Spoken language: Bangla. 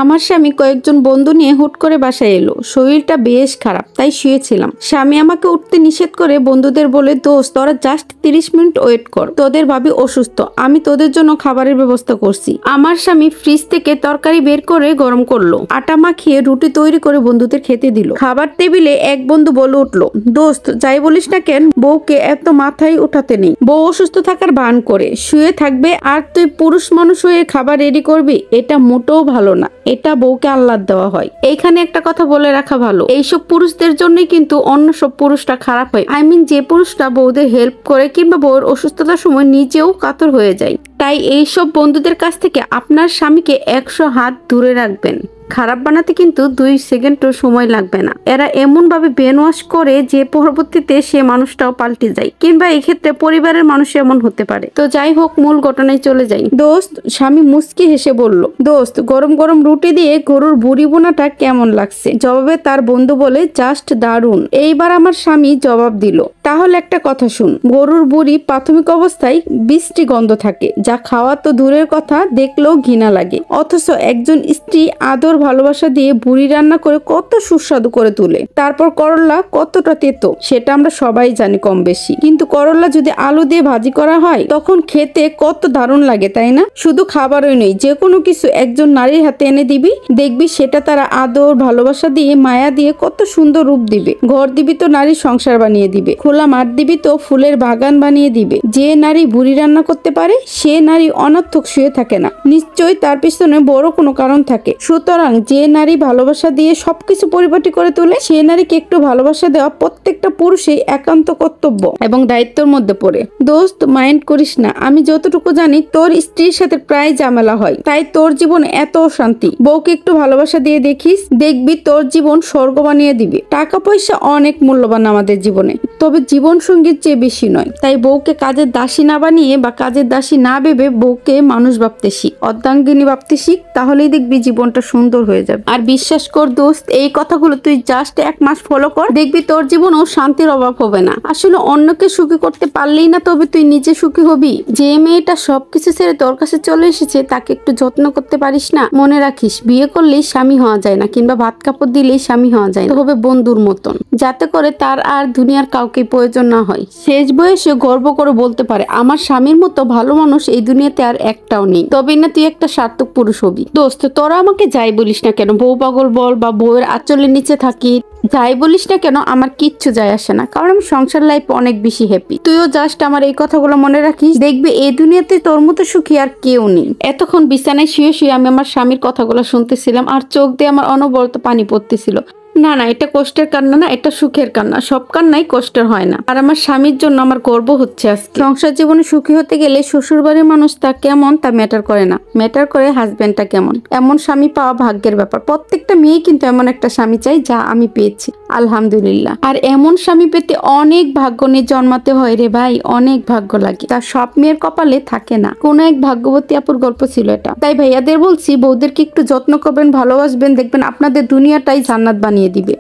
আমার স্বামী কয়েকজন বন্ধু নিয়ে হুট করে বাসায় এলো। শরীরটা বেশ খারাপ, তাই শুয়েছিলাম। স্বামী আমাকে উঠতে নিষেধ করে বন্ধুদের বলে, দোস্ত তোরা জাস্ট 30 মিনিট ওয়েট কর, তোদের ভাবি অসুস্থ, আমি তোদের জন্য খাবারের ব্যবস্থা করছি। আমার স্বামী ফ্রিজ থেকে তরকারি বের করে গরম করলো, আটা মাখিয়ে রুটি তৈরি করে বন্ধুদের খেতে দিল। খাবার টেবিলে এক বন্ধু বলে উঠলো, দোস্ত যাই বলিস না কেন, বউকে এত মাথায় উঠাতে নেই। বউ অসুস্থ থাকার ভান করে শুয়ে থাকবে আর তুই পুরুষ মানুষ হয়ে খাবার রেডি করবি, এটা মোটেও ভালো না। এটা বউকে আহ্লাদ দেওয়া হয়। এইখানে একটা কথা বলে রাখা ভালো, এইসব পুরুষদের জন্যই কিন্তু অন্য সব পুরুষটা খারাপ হয়। যে পুরুষটা বউদের হেল্প করে কিংবা বউর অসুস্থতার সময় নিজেও কাতর হয়ে যায়। তাই এইসব বন্ধুদের কাছ থেকে আপনার স্বামীকে 100 হাত দূরে রাখবেন। খারাপ বানাতে কিন্তু 2 সেকেন্ডও সময় লাগবে না। এরা এমন ভাবে ব্রেন ওয়াশ করে যে পরবর্তীতে সে মানুষটাও পাল্টে যায়, কিংবা এই ক্ষেত্রে পরিবারের মানুষ এমন হতে পারে। তো যাই হোক, মূল ঘটনায় চলে যাই। দোস্ত, স্বামী মুচকি হেসে বলল, দোস্ত গরম গরম রুটি দিয়ে গরুর বুড়ি বোনাটা কেমন লাগছে? জবাবে তার বন্ধু বলে, জাস্ট দারুণ। এইবার আমার স্বামী জবাব দিল, তাহলে একটা কথা শুন, গরুর বুড়ি প্রাথমিক অবস্থায় বৃষ্টি গন্ধ থাকে, যা খাওয়া তো দূরের কথা, দেখলেও ঘৃণা লাগে। অথচ একজন স্ত্রী আদর ভালোবাসা দিয়ে বুড়ি রান্না করে কত সুস্বাদু করে তুলে। তারপর করলা কতটা তেতো সেটা আমরা সবাই জানি কম বেশি, কিন্তু করলা যদি আলু দিয়ে ভাজি করা হয় তখন খেতে কত দারুণ লাগে, তাই না? শুধু খাবারই নয়, যে কোনো কিছু একজন নারীর হাতে এনে দিবি, দেখবি সেটা তারা আদর ভালোবাসা দিয়ে মায়া দিয়ে কত সুন্দর রূপ দিবে। ঘর দিবি তো নারীর সংসার বানিয়ে দিবে, খোলা মাঠ দিবি তো ফুলের বাগান বানিয়ে দিবে। যে নারী বুড়ি রান্না করতে পারে সে নারী অনর্থক শুয়ে থাকে না, নিশ্চয়ই তার পিছনে বড় কোনো কারণ থাকে। সুতরাং যে নারী ভালোবাসা দিয়ে সবকিছু পরিপাটি করে তোলে, সে নারীকে একটু ভালোবাসা দেওয়া প্রত্যেকটা পুরুষের একান্ত কর্তব্য এবং দায়িত্বের মধ্যে পড়ে। দোস্ত মাইন্ড করিস না, আমি যতটুকু জানি তোর স্ত্রীর সাথে প্রায় ঝামেলা হয়, তাই তোর জীবন এত শান্তি। বউকে একটু ভালোবাসা দিয়ে দেখিস, দেখবি তোর জীবন স্বর্গ বানিয়ে দিবে। টাকা পয়সা অনেক মূল্যবান আমাদের জীবনে, তবে জীবন সঙ্গীর চেয়ে বেশি নয়। তাই বউকে কাজের দাসী না বানিয়ে বা কাজের দাসী না ভেবে বউকে মানুষ ভাবতে শিখ, অর্ধাঙ্গিনী ভাবতে শিখ, তাহলেই দেখবি জীবনটা সুন্দর হয়ে যাবে। আর বিশ্বাস কর দোস্ত, এই কথাগুলো তুই জাস্ট 1 মাস ফলো কর, দেখবি তোর জীবনেও শান্তির অভাব হবে না। আসলে অন্যকে সুখী করতে পারলেই না তবে তুই নিজে সুখী হবি। যে মেয়েটা সবকিছু ছেড়ে তোর কাছে চলে এসেছে তাকে একটু যত্ন করতে পারিস না? মনে রাখিস, বিয়ে করলেই স্বামী হওয়া যায় না, কিংবা ভাত কাপড় দিলেই স্বামী হওয়া যায় না। হবে বন্ধুর মতন, যাতে করে তার আর দুনিয়ার কাউকে প্রয়োজন না হয়। শেষ বয়সে গর্ব করে বলতে পারে, আমার স্বামীর মতো ভালো মানুষ এই দুনিয়াতে আর একটাও নেই। তবে না তুই একটা সার্থক পুরুষ হবি। দোস্ত তোরা আমাকে যাই বলিস না কেন, বউ পাগল বল বা বউয়ের আঁচলের নিচে থাকি, যাই বলিস না কেন, আমার কিচ্ছু যায় আসে না, কারণ আমি সংসার লাইফ অনেক বেশি হ্যাপি। তুইও জাস্ট আমার এই কথাগুলো মনে রাখিস, দেখবি এই দুনিয়াতে তোর মতো সুখী আর কেউ নেই। এতক্ষণ বিছানায় শুয়ে শুয়ে আমি আমার স্বামীর কথাগুলো শুনতেছিলাম আর চোখ দিয়ে আমার অনবরত পানি পড়তেছিল। না না, এটা কষ্টের কান্না না, এটা সুখের কান্না। সব কান্নাই কষ্টের হয় না। আর আমার স্বামীর জন্য আমার গর্ব হচ্ছে আজকে। সংসার জীবনে সুখী হতে গেলে শ্বশুর বাড়ির মানুষ তা কেমন তা ম্যাটার করে না, ম্যাটার করে হাজবেন্ডটা কেমন। এমন স্বামী পাওয়া ভাগ্যের ব্যাপার। প্রত্যেকটা মেয়ে কিন্তু এমন একটা স্বামী চাই, যা আমি পেয়েছি আলহামদুলিল্লাহ। আর এমন স্বামী পেতে অনেক ভাগ্য নিয়ে জন্মাতে হয় রে ভাই, অনেক ভাগ্য লাগে, তা সব মেয়ের কপালে থাকে না। কোন এক ভাগ্যবতী আপুর গল্প ছিল এটা। তাই ভাইয়াদের বলছি, বউদেরকে একটু যত্ন করবেন, ভালোবাসবেন, দেখবেন আপনাদের দুনিয়াটাই জান্নাত বানিয়ে দিবে।